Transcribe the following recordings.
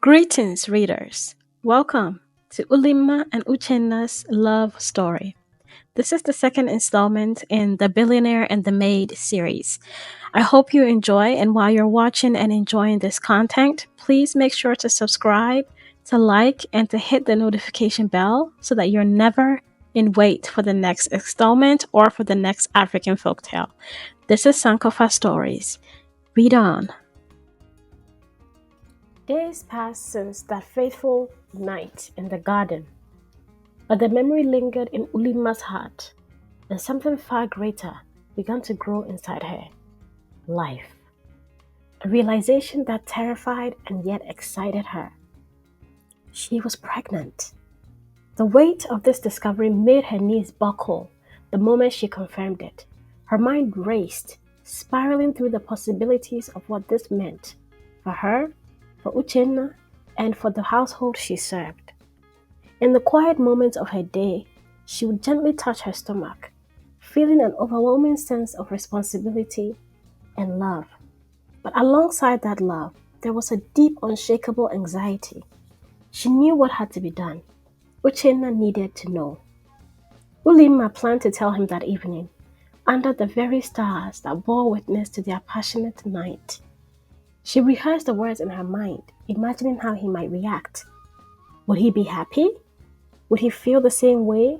Greetings, readers. Welcome to Ulima and Uchenna's love story. This is the second installment in the Billionaire and the Maid series. I hope you enjoy, and while you're watching and enjoying this content, please make sure to subscribe, to like, and to hit the notification bell so that you're never in wait for the next installment or for the next African folktale. This is Sankofa Stories. Read on. Days passed since that fateful night in the garden, but the memory lingered in Ulima's heart, and something far greater began to grow inside her: life. A realization that terrified and yet excited her. She was pregnant. The weight of this discovery made her knees buckle the moment she confirmed it. Her mind raced, spiraling through the possibilities of what this meant for her, for Uchenna, and for the household she served. In the quiet moments of her day, she would gently touch her stomach, feeling an overwhelming sense of responsibility and love. But alongside that love, there was a deep, unshakable anxiety. She knew what had to be done. Uchenna needed to know. Ulima planned to tell him that evening, under the very stars that bore witness to their passionate night. She rehearsed the words in her mind, imagining how he might react. Would he be happy? Would he feel the same way?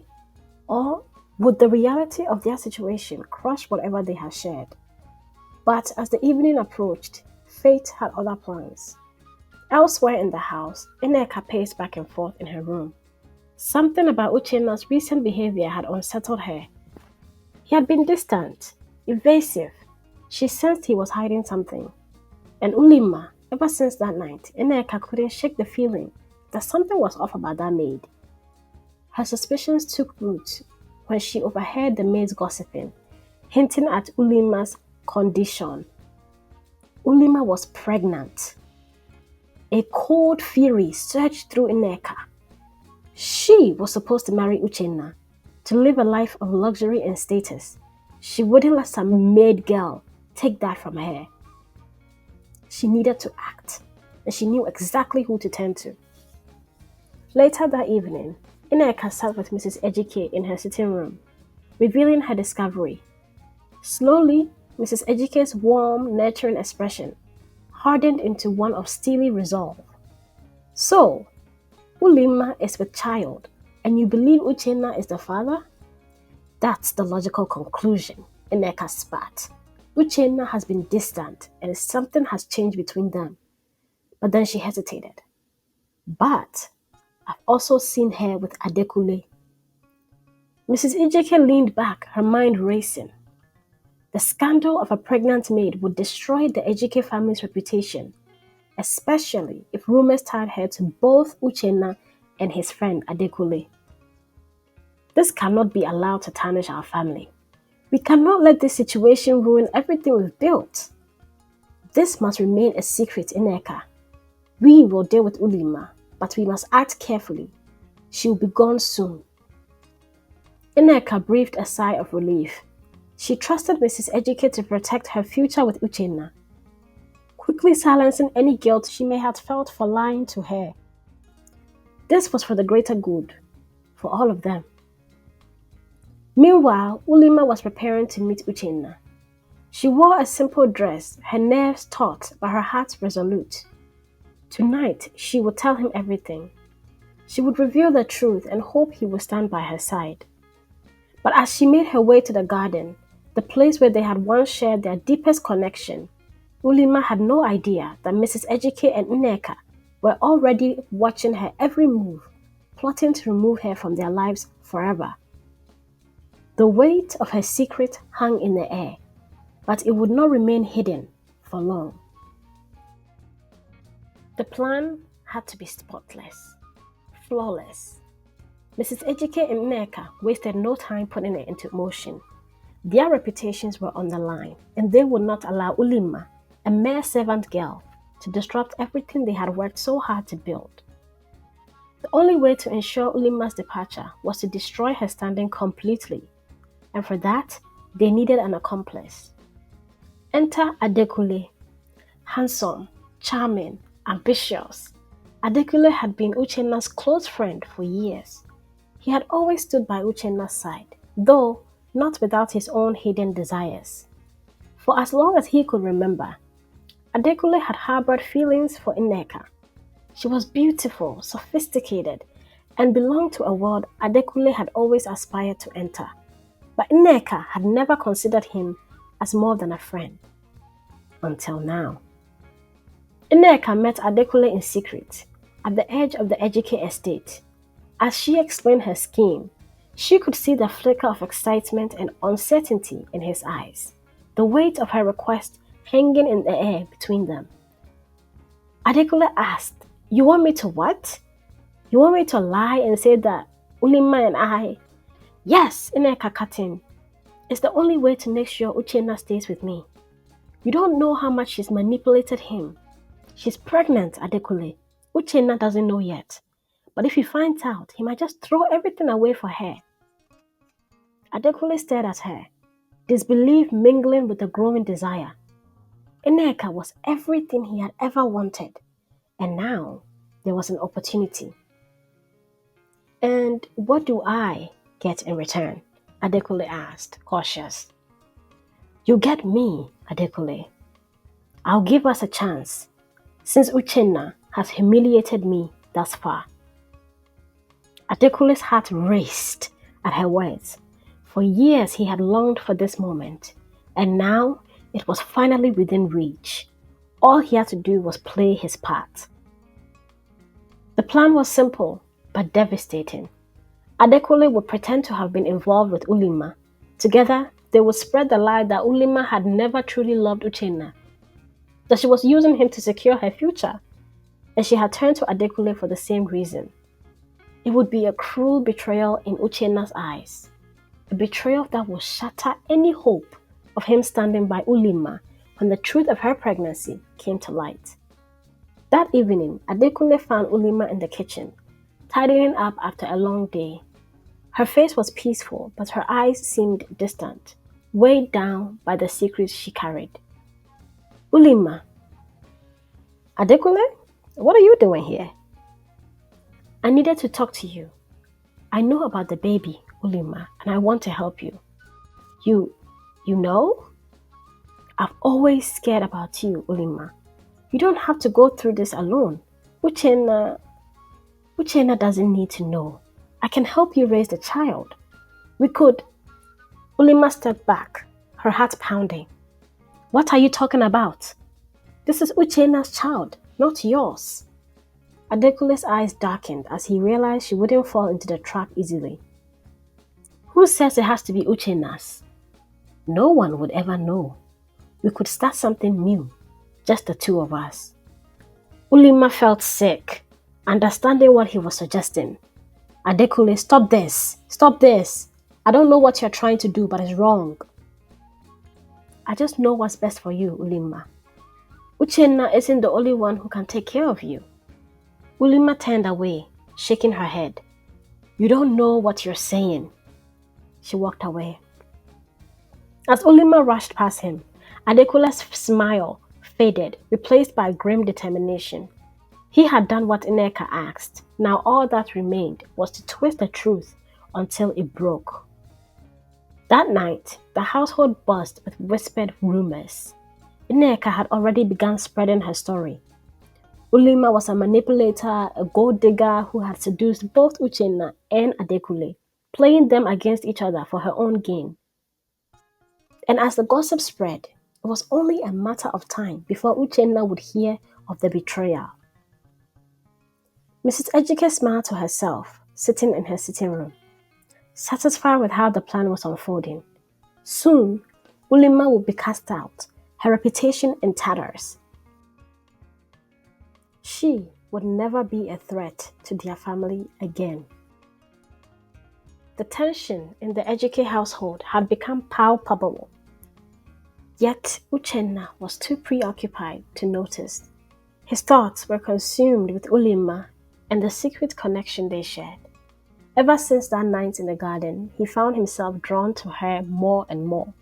Or would the reality of their situation crush whatever they had shared? But as the evening approached, fate had other plans. Elsewhere in the house, Nneka paced back and forth in her room. Something about Uchenna's recent behavior had unsettled her. He had been distant, evasive. She sensed he was hiding something. And Ulima, ever since that night, Nneka couldn't shake the feeling that something was off about that maid. Her suspicions took root when she overheard the maids gossiping, hinting at Ulima's condition. Ulima was pregnant. A cold fury surged through Nneka. She was supposed to marry Uchenna, to live a life of luxury and status. She wouldn't let some maid girl take that from her. She needed to act, and she knew exactly who to turn to. Later that evening, Nneka sat with Mrs. Ejike in her sitting room, revealing her discovery. Slowly, Mrs. Ejike's warm, nurturing expression hardened into one of steely resolve. So, Ulima is with child, and you believe Uchenna is the father? That's the logical conclusion, Nneka spat. Uchenna has been distant, and something has changed between them. But then she hesitated. But I've also seen her with Adekunle. Mrs. Ejike leaned back, her mind racing. The scandal of a pregnant maid would destroy the Ejike family's reputation, especially if rumors tied her to both Uchenna and his friend Adekunle. This cannot be allowed to tarnish our family. We cannot let this situation ruin everything we've built. This must remain a secret, Nneka. We will deal with Ulima, but we must act carefully. She will be gone soon. Nneka breathed a sigh of relief. She trusted Mrs. Ejike to protect her future with Uchenna, quickly silencing any guilt she may have felt for lying to her. This was for the greater good, for all of them. Meanwhile, Ulima was preparing to meet Uchenna. She wore a simple dress, her nerves taut but her heart resolute. Tonight, she would tell him everything. She would reveal the truth and hope he would stand by her side. But as she made her way to the garden, the place where they had once shared their deepest connection, Ulima had no idea that Mrs. Ejike and Nneka were already watching her every move, plotting to remove her from their lives forever. The weight of her secret hung in the air, but it would not remain hidden for long. The plan had to be spotless, flawless. Mrs. Ejike and Nneka wasted no time putting it into motion. Their reputations were on the line, and they would not allow Ulima, a mere servant girl, to disrupt everything they had worked so hard to build. The only way to ensure Ulima's departure was to destroy her standing completely, and for that, they needed an accomplice. Enter Adekunle, handsome, charming, ambitious. Adekunle had been Uchenna's close friend for years. He had always stood by Uchenna's side, though not without his own hidden desires. For as long as he could remember, Adekunle had harbored feelings for Nneka. She was beautiful, sophisticated, and belonged to a world Adekunle had always aspired to enter. But Nneka had never considered him as more than a friend. Until now. Nneka met Adekunle in secret, at the edge of the Ejike estate. As she explained her scheme, she could see the flicker of excitement and uncertainty in his eyes, the weight of her request hanging in the air between them. Adekunle asked, "You want me to what? You want me to lie and say that Ulima and I..." "Yes," Nneka cut in. "It's the only way to make sure Uchenna stays with me. You don't know how much she's manipulated him. She's pregnant, Adekunle. Uchenna doesn't know yet. But if he finds out, he might just throw everything away for her." Adekunle stared at her, disbelief mingling with a growing desire. Nneka was everything he had ever wanted, and now there was an opportunity. "And what do I get in return?" Adekunle asked, cautious. "You get me, Adekunle. I'll give us a chance, since Uchenna has humiliated me thus far." Adekunle's heart raced at her words. For years he had longed for this moment, and now it was finally within reach. All he had to do was play his part. The plan was simple, but devastating. Adekunle would pretend to have been involved with Ulima. Together, they would spread the lie that Ulima had never truly loved Uchenna, that she was using him to secure her future, and she had turned to Adekunle for the same reason. It would be a cruel betrayal in Uchenna's eyes, a betrayal that would shatter any hope of him standing by Ulima when the truth of her pregnancy came to light. That evening, Adekunle found Ulima in the kitchen, tidying up after a long day. Her face was peaceful, but her eyes seemed distant, weighed down by the secrets she carried. "Ulima." "Adekunle, what are you doing here?" "I needed to talk to you. I know about the baby, Ulima, and I want to help you." You know? "I've always scared about you, Ulima. You don't have to go through this alone. Uchenna doesn't need to know. I can help you raise the child. We could..." Ulima stepped back, her heart pounding. "What are you talking about? This is Uchenna's child, not yours." Adekunle's eyes darkened as he realized she wouldn't fall into the trap easily. "Who says it has to be Uchenna's? No one would ever know. We could start something new, just the two of us." Ulima felt sick, understanding what he was suggesting. "Adekunle, stop this! Stop this! I don't know what you're trying to do, but it's wrong." "I just know what's best for you, Ulima. Uchenna isn't the only one who can take care of you." Ulima turned away, shaking her head. "You don't know what you're saying." She walked away. As Ulima rushed past him, Adekunle's smile faded, replaced by grim determination. He had done what Nneka asked. Now all that remained was to twist the truth until it broke. That night, the household buzzed with whispered rumors. Nneka had already begun spreading her story. Ulima was a manipulator, a gold digger who had seduced both Uchenna and Adekunle, playing them against each other for her own gain. And as the gossip spread, it was only a matter of time before Uchenna would hear of the betrayal. Mrs. Ejike smiled to herself, sitting in her sitting room, satisfied with how the plan was unfolding. Soon, Ulima would be cast out, her reputation in tatters. She would never be a threat to their family again. The tension in the Ejike household had become palpable. Yet Uchenna was too preoccupied to notice. His thoughts were consumed with Ulima and the secret connection they shared. Ever since that night in the garden, he found himself drawn to her more and more,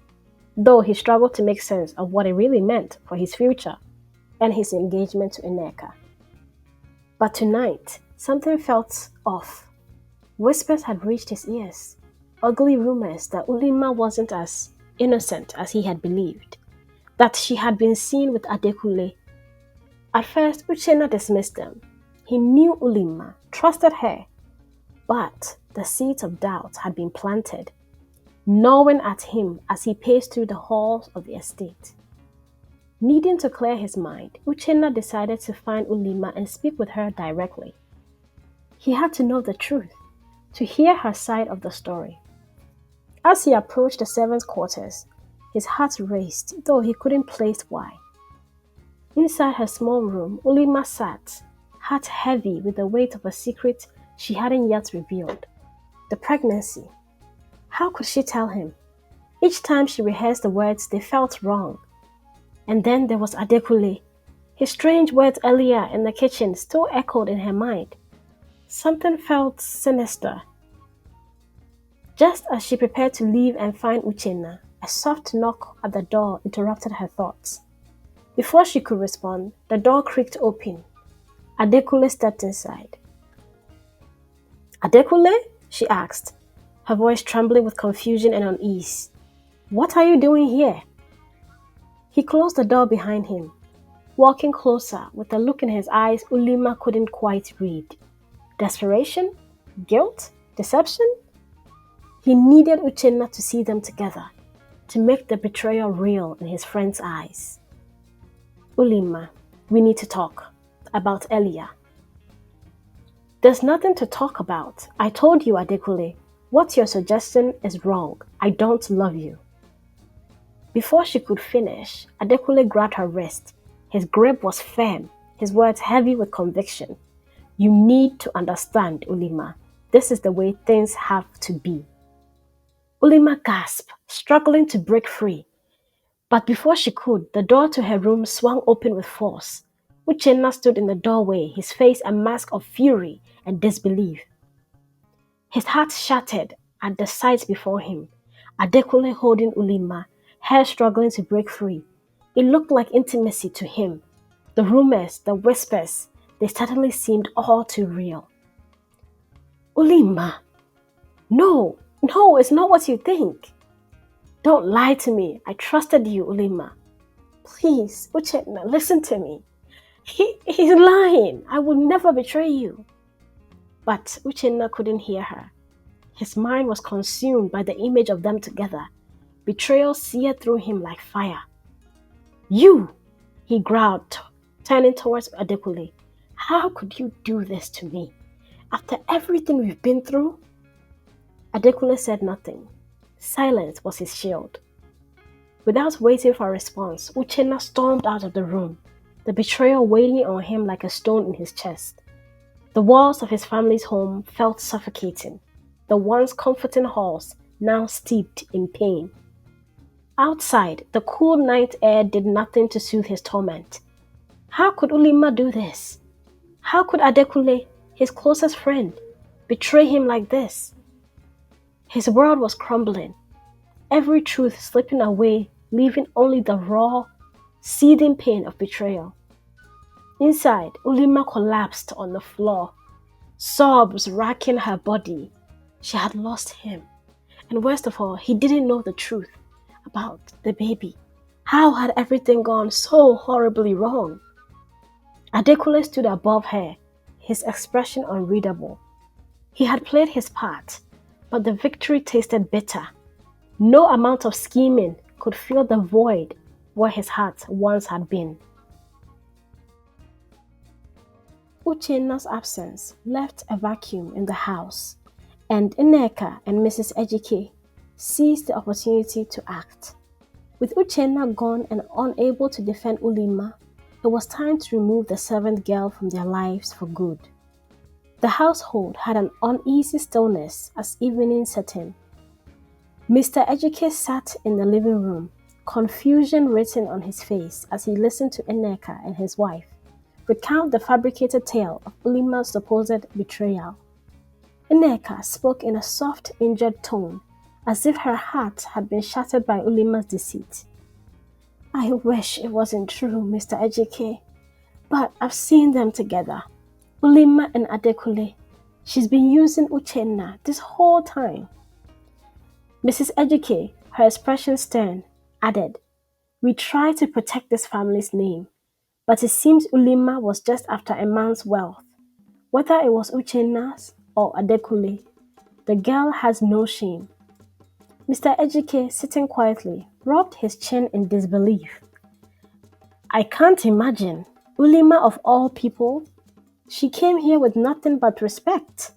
though he struggled to make sense of what it really meant for his future and his engagement to Nneka. But tonight, something felt off. Whispers had reached his ears, ugly rumors that Ulima wasn't as innocent as he had believed, that she had been seen with Adekunle. At first, Uchenna dismissed them. He knew Ulima, trusted her, but the seeds of doubt had been planted, gnawing at him as he paced through the halls of the estate. Needing to clear his mind, Uchenna decided to find Ulima and speak with her directly. He had to know the truth, to hear her side of the story. As he approached the servants' quarters, his heart raced, though he couldn't place why. Inside her small room, Ulima sat, heart heavy with the weight of a secret she hadn't yet revealed. The pregnancy. How could she tell him? Each time she rehearsed the words, they felt wrong. And then there was Adekunle. His strange words earlier in the kitchen still echoed in her mind. Something felt sinister. Just as she prepared to leave and find Uchenna, a soft knock at the door interrupted her thoughts. Before she could respond, the door creaked open. Adekunle stepped inside. "Adekunle?" she asked, her voice trembling with confusion and unease. "What are you doing here?" He closed the door behind him, walking closer with a look in his eyes Ulima couldn't quite read. Desperation? Guilt? Deception? He needed Uchenna to see them together, to make the betrayal real in his friend's eyes. "Ulima, we need to talk about earlier." "There's nothing to talk about. I told you, Adekunle. What you're suggesting is wrong. I don't love you." Before she could finish, Adekunle grabbed her wrist. His grip was firm, his words heavy with conviction. "You need to understand, Ulima. This is the way things have to be." Ulima gasped, struggling to break free. But before she could, the door to her room swung open with force. Uchenna stood in the doorway, his face a mask of fury and disbelief. His heart shattered at the sight before him. Adekunle holding Ulima, hair struggling to break free. It looked like intimacy to him. The rumors, the whispers, they suddenly seemed all too real. "Ulima! No, no, it's not what you think. Don't lie to me. I trusted you, Ulima. Please, Uchenna, listen to me. He's lying. I would never betray you." But Uchenna couldn't hear her. His mind was consumed by the image of them together. Betrayal seared through him like fire. "You!" he growled, turning towards Adekunle. "How could you do this to me? After everything we've been through?" Adekunle said nothing. Silence was his shield. Without waiting for a response, Uchenna stormed out of the room, the betrayal weighing on him like a stone in his chest. The walls of his family's home felt suffocating, the once comforting halls now steeped in pain. Outside, the cool night air did nothing to soothe his torment. How could Ulima do this? How could Adekunle, his closest friend, betray him like this? His world was crumbling, every truth slipping away, leaving only the raw, seething pain of betrayal. Inside, Ulima collapsed on the floor, sobs racking her body. She had lost him, and worst of all, he didn't know the truth about the baby. How had everything gone so horribly wrong? Adekunle stood above her, his expression unreadable. He had played his part, but the victory tasted bitter. No amount of scheming could fill the void where his heart once had been. Uchenna's absence left a vacuum in the house, and Nneka and Mrs. Ejike seized the opportunity to act. With Uchenna gone and unable to defend Ulima, it was time to remove the servant girl from their lives for good. The household had an uneasy stillness as evening set in. Mr. Ejike sat in the living room, confusion written on his face as he listened to Nneka and his wife recount the fabricated tale of Ulima's supposed betrayal. Nneka spoke in a soft, injured tone, as if her heart had been shattered by Ulima's deceit. "I wish it wasn't true, Mr. Ejike, but I've seen them together. Ulima and Adekunle. She's been using Uchenna this whole time. Mrs. Ejike, her expression stern, added, "We try to protect this family's name, but it seems Ulima was just after a man's wealth. Whether it was Uchenna's or Adekunle, the girl has no shame." Mr. Ejike, sitting quietly, rubbed his chin in disbelief. "I can't imagine. Ulima of all people? She came here with nothing but respect."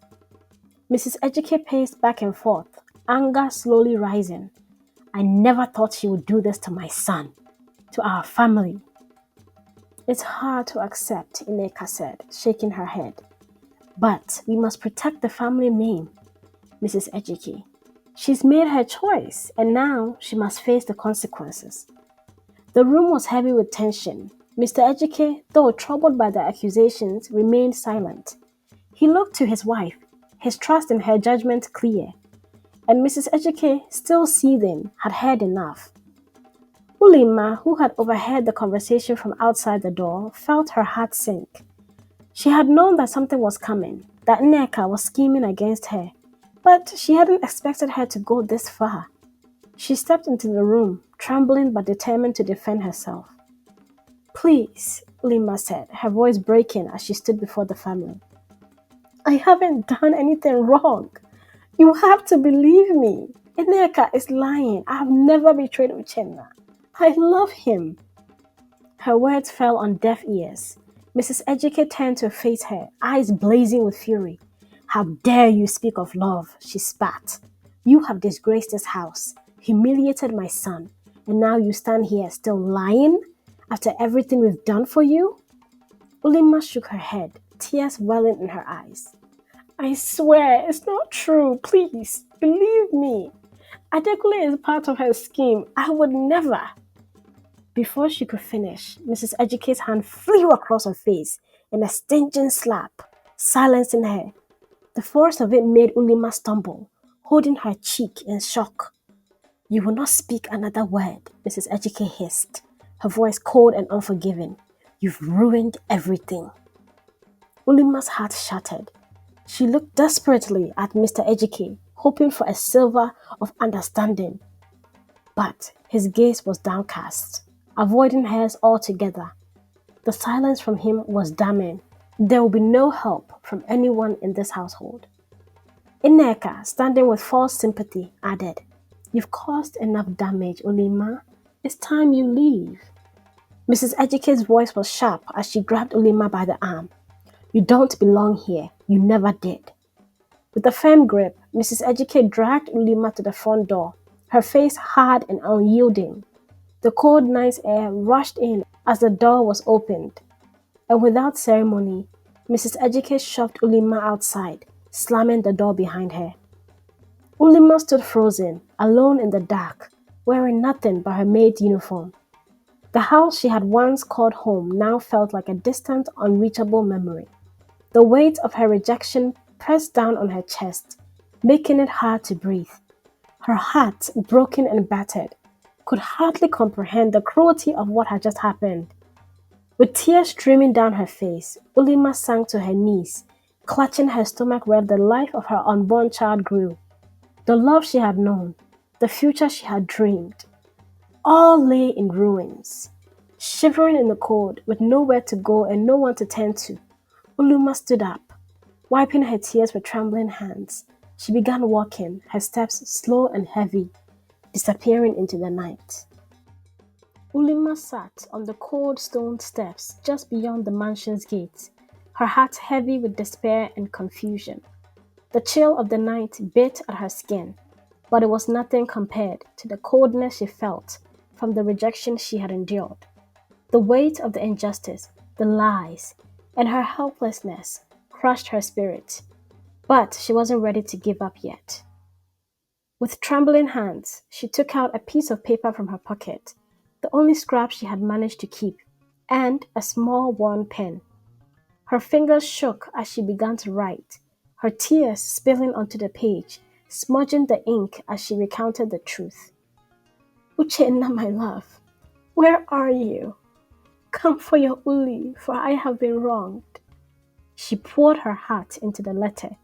Mrs. Ejike paced back and forth, anger slowly rising. "I never thought she would do this to my son, to our family." "It's hard to accept," Ineka said, shaking her head. "But we must protect the family name, Mrs. Ejike. She's made her choice, and now she must face the consequences." The room was heavy with tension. Mr. Ejike, though troubled by the accusations, remained silent. He looked to his wife, his trust in her judgment clear. And Mrs. Ejike, still seething, had heard enough. Ulima, who had overheard the conversation from outside the door, felt her heart sink. She had known that something was coming, that Nneka was scheming against her, but she hadn't expected her to go this far. She stepped into the room, trembling but determined to defend herself. "Please," Ulima said, her voice breaking as she stood before the family. "I haven't done anything wrong. You have to believe me. Nneka is lying. I have never betrayed Uchenna. I love him." Her words fell on deaf ears. Mrs. Ejike turned to face her, eyes blazing with fury. "How dare you speak of love?" she spat. "You have disgraced this house, humiliated my son, and now you stand here still lying after everything we've done for you?" Ulima shook her head, tears welling in her eyes. "I swear it's not true. Please, believe me. Adekunle is part of her scheme. I would never." Before she could finish, Mrs. Ejike's hand flew across her face in a stinging slap, silencing her. The force of it made Ulima stumble, holding her cheek in shock. "You will not speak another word," Mrs. Ejike hissed, her voice cold and unforgiving. "You've ruined everything." Ulima's heart shattered. She looked desperately at Mr. Ejike, hoping for a silver of understanding. But his gaze was downcast, avoiding hers altogether. The silence from him was damning. There will be no help from anyone in this household. Nneka, standing with false sympathy, added, "You've caused enough damage, Ulima. It's time you leave." Mrs. Ejike's voice was sharp as she grabbed Ulima by the arm. "You don't belong here. You never did." With a firm grip, Mrs. Ejike dragged Ulima to the front door, her face hard and unyielding. The cold night's air rushed in as the door was opened, and without ceremony, Mrs. Ejike shoved Ulima outside, slamming the door behind her. Ulima stood frozen, alone in the dark, wearing nothing but her maid's uniform. The house she had once called home now felt like a distant, unreachable memory. The weight of her rejection pressed down on her chest, making it hard to breathe. Her heart, broken and battered, could hardly comprehend the cruelty of what had just happened. With tears streaming down her face, Ulima sank to her knees, clutching her stomach where the life of her unborn child grew. The love she had known, the future she had dreamed, all lay in ruins. Shivering in the cold, with nowhere to go and no one to turn to, Ulima stood up. Wiping her tears with trembling hands, she began walking, her steps slow and heavy, disappearing into the night. Ulima sat on the cold stone steps just beyond the mansion's gate, her heart heavy with despair and confusion. The chill of the night bit at her skin, but it was nothing compared to the coldness she felt from the rejection she had endured. The weight of the injustice, the lies, and her helplessness crushed her spirit, but she wasn't ready to give up yet. With trembling hands, she took out a piece of paper from her pocket, the only scrap she had managed to keep, and a small worn pen. Her fingers shook as she began to write, her tears spilling onto the page, smudging the ink as she recounted the truth. "Uchenna, my love, where are you? Come for your Uli, for I have been wronged. She poured her heart into the letter,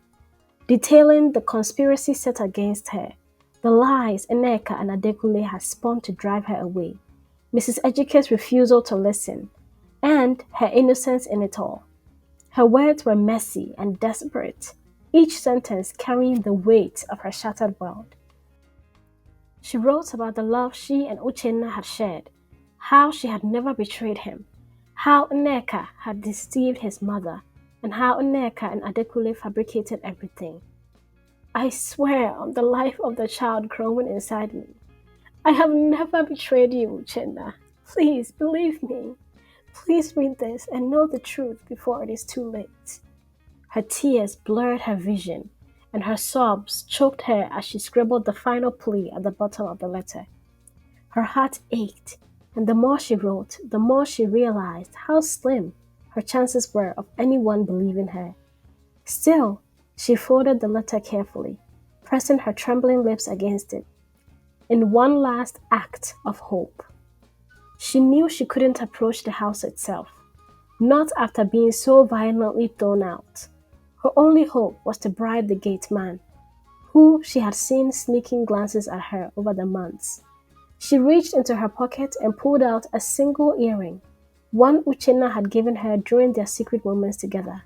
detailing the conspiracy set against her, the lies Nneka and Adekunle had spun to drive her away, Mrs. Ejike's refusal to listen, and her innocence in it all. Her words were messy and desperate, each sentence carrying the weight of her shattered world. She wrote about the love she and Uchenna had shared, how she had never betrayed him, how Nneka had deceived his mother, and how Nneka and Adekunle fabricated everything. I swear on the life of the child growing inside me, I have never betrayed you, Uchenna. Please believe me. Please read this and know the truth before it is too late. Her tears blurred her vision, and her sobs choked her as she scribbled the final plea at the bottom of the letter. Her heart ached, and the more she wrote, the more she realized how slim her chances were of anyone believing her. Still, she folded the letter carefully, pressing her trembling lips against it, in one last act of hope. She knew she couldn't approach the house itself, not after being so violently thrown out. Her only hope was to bribe the gate man, who she had seen sneaking glances at her over the months. She reached into her pocket and pulled out a single earring, one Uchenna had given her during their secret moments together.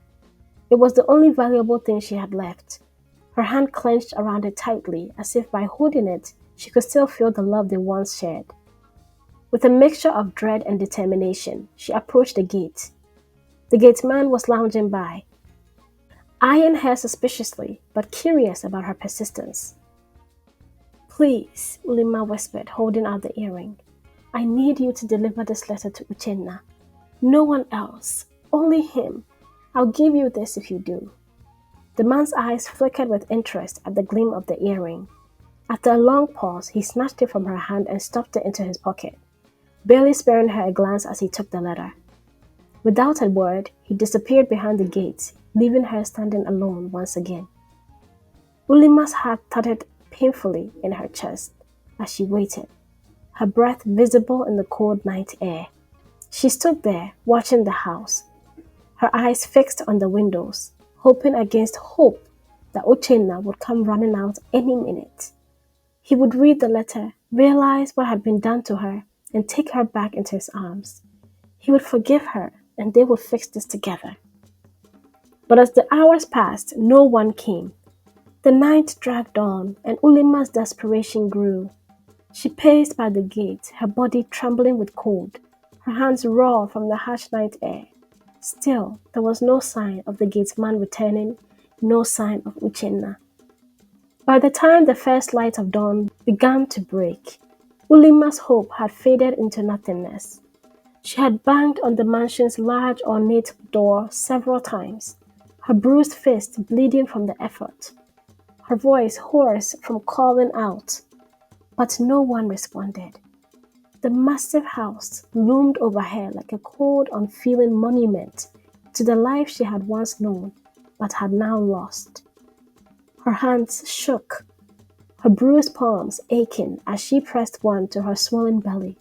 It was the only valuable thing she had left. Her hand clenched around it tightly, as if by holding it, she could still feel the love they once shared. With a mixture of dread and determination, she approached the gate. The gateman was lounging by, eyeing her suspiciously, but curious about her persistence. "Please," Ulima whispered, holding out the earring. "I need you to deliver this letter to Uchenna. No one else. Only him. I'll give you this if you do." The man's eyes flickered with interest at the gleam of the earring. After a long pause, he snatched it from her hand and stuffed it into his pocket, barely sparing her a glance as he took the letter. Without a word, he disappeared behind the gate, leaving her standing alone once again. Ulima's heart thudded painfully in her chest as she waited, her breath visible in the cold night air. She stood there, watching the house, her eyes fixed on the windows, hoping against hope that Uchenna would come running out any minute. He would read the letter, realize what had been done to her, and take her back into his arms. He would forgive her, and they would fix this together. But as the hours passed, no one came. The night dragged on, and Ulima's desperation grew. She paced by the gate, her body trembling with cold, her hands raw from the harsh night air. Still, there was no sign of the gateman returning, no sign of Uchenna. By the time the first light of dawn began to break, Ulima's hope had faded into nothingness. She had banged on the mansion's large ornate door several times, her bruised fist bleeding from the effort, her voice hoarse from calling out, but no one responded. The massive house loomed over her like a cold, unfeeling monument to the life she had once known, but had now lost. Her hands shook, her bruised palms aching as she pressed one to her swollen belly.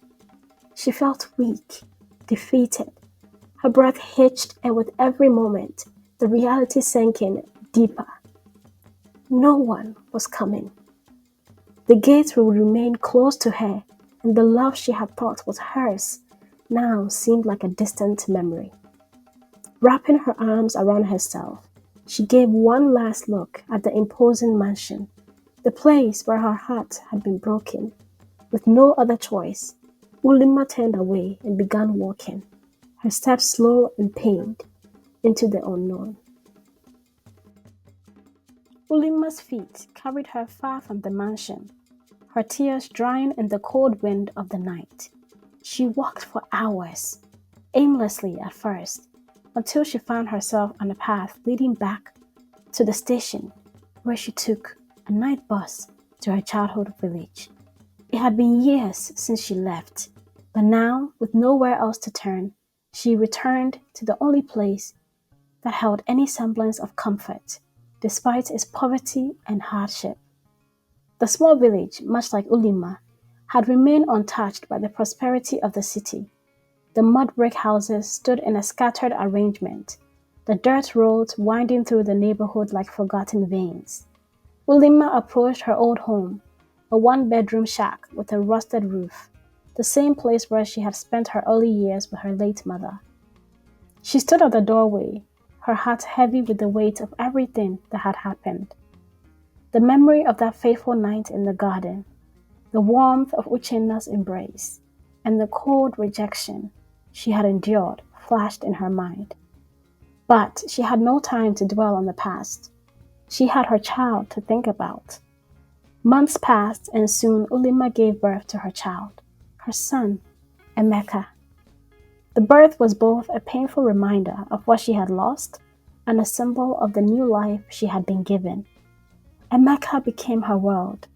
She felt weak, defeated. Her breath hitched, and with every moment, the reality sank in deeper. No one was coming. The gates would remain closed to her, and the love she had thought was hers now seemed like a distant memory. Wrapping her arms around herself, she gave one last look at the imposing mansion, the place where her heart had been broken. With no other choice, Ulima turned away and began walking, her steps slow and pained, into the unknown. Ulima's feet carried her far from the mansion, her tears drying in the cold wind of the night. She walked for hours, aimlessly at first, until she found herself on a path leading back to the station, where she took a night bus to her childhood village. It had been years since she left, but now, with nowhere else to turn, she returned to the only place that held any semblance of comfort, despite its poverty and hardship. The small village, much like Ulima, had remained untouched by the prosperity of the city. The mud brick houses stood in a scattered arrangement, the dirt roads winding through the neighborhood like forgotten veins. Ulima approached her old home, a one-bedroom shack with a rusted roof, the same place where she had spent her early years with her late mother. She stood at the doorway, her heart heavy with the weight of everything that had happened. The memory of that fateful night in the garden, the warmth of Uchenna's embrace, and the cold rejection she had endured flashed in her mind. But she had no time to dwell on the past. She had her child to think about. Months passed and soon Ulima gave birth to her child, her son, Emeka. The birth was both a painful reminder of what she had lost and a symbol of the new life she had been given. Emeka became her world.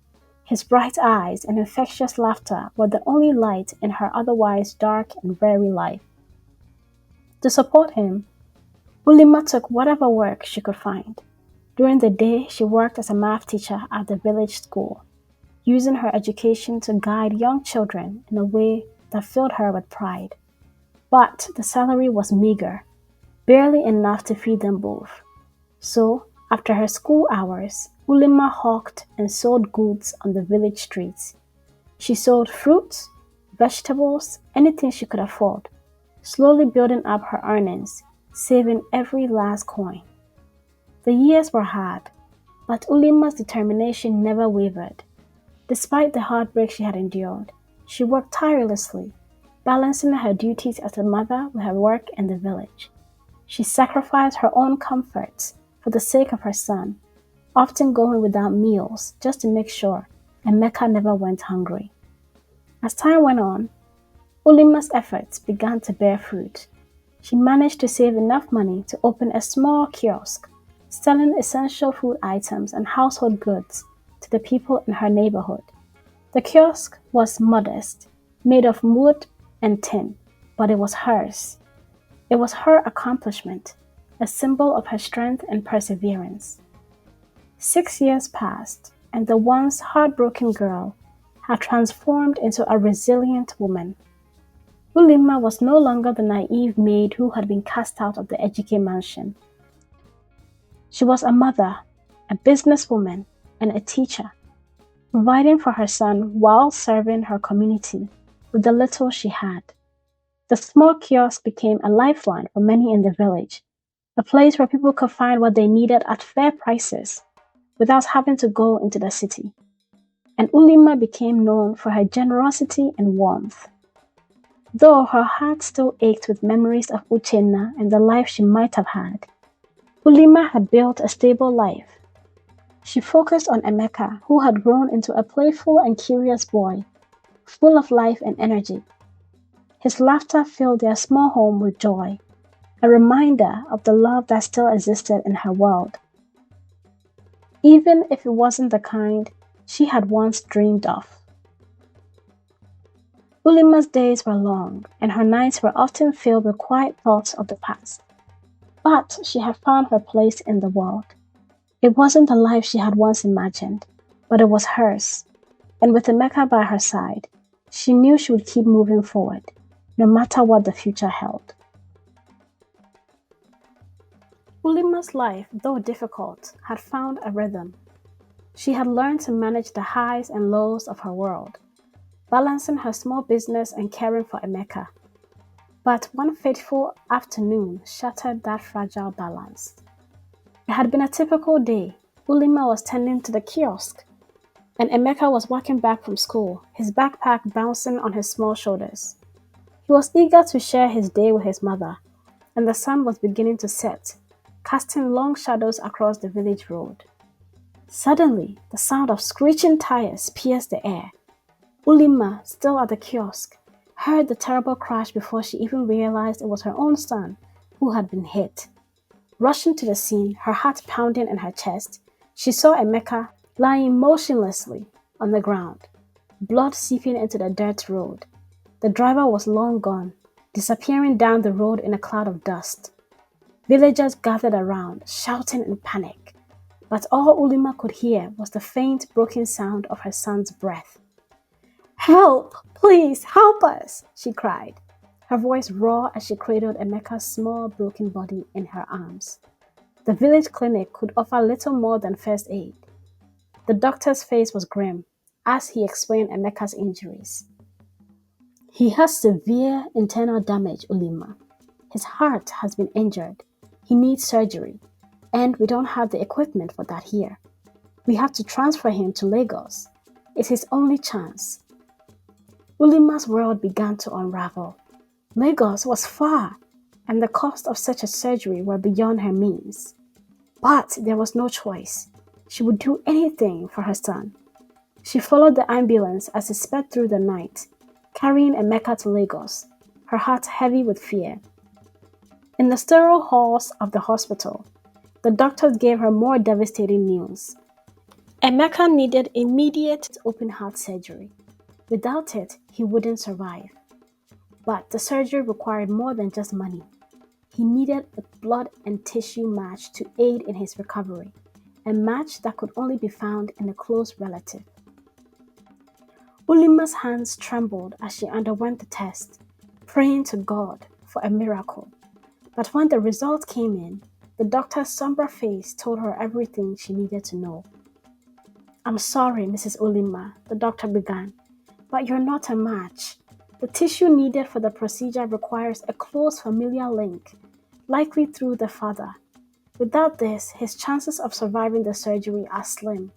His bright eyes and infectious laughter were the only light in her otherwise dark and weary life. To support him, Ulima took whatever work she could find. During the day, she worked as a math teacher at the village school, using her education to guide young children in a way that filled her with pride. But the salary was meager, barely enough to feed them both. So, after her school hours, Ulima hawked and sold goods on the village streets. She sold fruits, vegetables, anything she could afford, slowly building up her earnings, saving every last coin. The years were hard, but Ulima's determination never wavered. Despite the heartbreak she had endured, she worked tirelessly, balancing her duties as a mother with her work in the village. She sacrificed her own comforts for the sake of her son, often going without meals just to make sure Emeka never went hungry. As time went on, Ulima's efforts began to bear fruit. She managed to save enough money to open a small kiosk, selling essential food items and household goods to the people in her neighborhood. The kiosk was modest, made of wood and tin, but it was hers. It was her accomplishment, a symbol of her strength and perseverance. 6 years passed, and the once heartbroken girl had transformed into a resilient woman. Ulima was no longer the naive maid who had been cast out of the Ejike mansion. She was a mother, a businesswoman, and a teacher, providing for her son while serving her community with the little she had. The small kiosk became a lifeline for many in the village, a place where people could find what they needed at fair prices without having to go into the city. And Ulima became known for her generosity and warmth. Though her heart still ached with memories of Uchenna and the life she might have had, Ulima had built a stable life. She focused on Emeka, who had grown into a playful and curious boy, full of life and energy. His laughter filled their small home with joy, a reminder of the love that still existed in her world. Even if it wasn't the kind she had once dreamed of. Ulima's days were long, and her nights were often filled with quiet thoughts of the past. But she had found her place in the world. It wasn't the life she had once imagined, but it was hers. And with Emeka by her side, she knew she would keep moving forward, no matter what the future held. Ulima's life, though difficult, had found a rhythm. She had learned to manage the highs and lows of her world, balancing her small business and caring for Emeka. But one fateful afternoon shattered that fragile balance. It had been a typical day. Ulima was tending to the kiosk, and Emeka was walking back from school, his backpack bouncing on his small shoulders. He was eager to share his day with his mother, and the sun was beginning to set, casting long shadows across the village road. Suddenly, the sound of screeching tires pierced the air. Ulima, still at the kiosk, heard the terrible crash before she even realized it was her own son who had been hit. Rushing to the scene, her heart pounding in her chest, she saw Emeka lying motionlessly on the ground, blood seeping into the dirt road. The driver was long gone, disappearing down the road in a cloud of dust. Villagers gathered around, shouting in panic, but all Ulima could hear was the faint, broken sound of her son's breath. "Help! Please, help us!" she cried, her voice raw as she cradled Emeka's small, broken body in her arms. The village clinic could offer little more than first aid. The doctor's face was grim as he explained Emeka's injuries. He has severe internal damage, Ulima. His heart has been injured. He needs surgery, and we don't have the equipment for that here. We have to transfer him to Lagos. It's his only chance. Ulima's world began to unravel. Lagos was far, and the cost of such a surgery were beyond her means. But there was no choice. She would do anything for her son. She followed the ambulance as it sped through the night, carrying Emeka to Lagos, her heart heavy with fear. In the sterile halls of the hospital, the doctors gave her more devastating news. Emeka needed immediate open-heart surgery. Without it, he wouldn't survive. But the surgery required more than just money. He needed a blood and tissue match to aid in his recovery, a match that could only be found in a close relative. Ulima's hands trembled as she underwent the test, praying to God for a miracle. But when the result came in, the doctor's somber face told her everything she needed to know. "I'm sorry, Mrs. Ulima," the doctor began, "but you're not a match. The tissue needed for the procedure requires a close familial link, likely through the father. Without this, his chances of surviving the surgery are slim.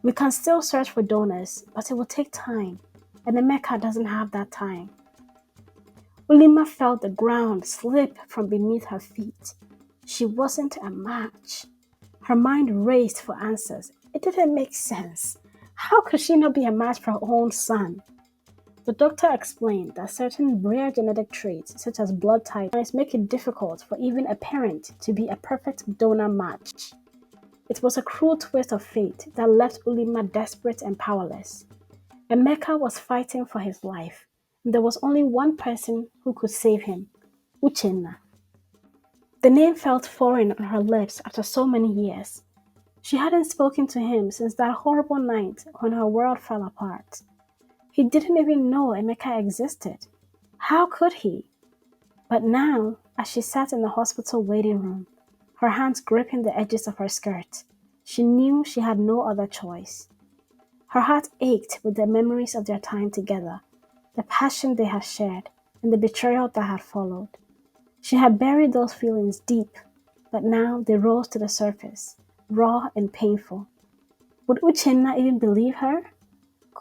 We can still search for donors, but it will take time, and Emeka doesn't have that time." Ulima felt the ground slip from beneath her feet. She wasn't a match. Her mind raced for answers. It didn't make sense. How could she not be a match for her own son? The doctor explained that certain rare genetic traits, such as blood types, make it difficult for even a parent to be a perfect donor match. It was a cruel twist of fate that left Ulima desperate and powerless. Emeka was fighting for his life, and there was only one person who could save him, Uchenna. The name felt foreign on her lips after so many years. She hadn't spoken to him since that horrible night when her world fell apart. He didn't even know Emeka existed. How could he? But now, as she sat in the hospital waiting room, her hands gripping the edges of her skirt, she knew she had no other choice. Her heart ached with the memories of their time together, the passion they had shared, and the betrayal that had followed. She had buried those feelings deep, but now they rose to the surface, raw and painful. Would Uchenna even believe her?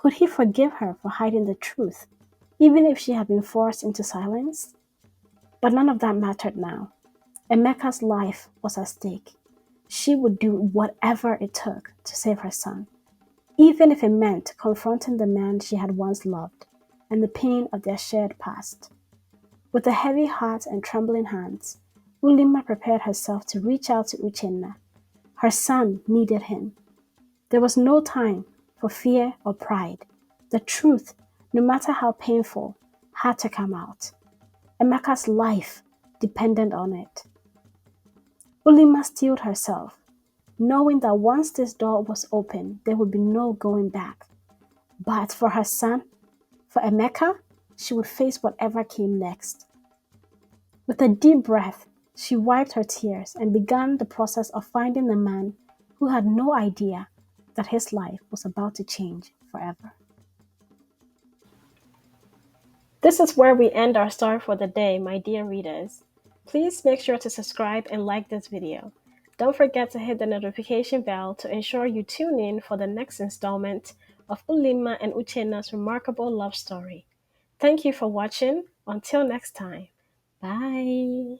Could he forgive her for hiding the truth, even if she had been forced into silence? But none of that mattered now. Emeka's life was at stake. She would do whatever it took to save her son, even if it meant confronting the man she had once loved and the pain of their shared past. With a heavy heart and trembling hands, Ulima prepared herself to reach out to Uchenna. Her son needed him. There was no time for fear or pride. The truth, no matter how painful, had to come out. Emeka's life depended on it. Ulima steeled herself, knowing that once this door was open, there would be no going back. But for her son, for Emeka, she would face whatever came next. With a deep breath, she wiped her tears and began the process of finding the man who had no idea that his life was about to change forever. This is where we end our story for the day, my dear readers. Please make sure to subscribe and like this video. Don't forget to hit the notification bell to ensure you tune in for the next installment of Ulima and Uchenna's remarkable love story. Thank you for watching. Until next time. Bye.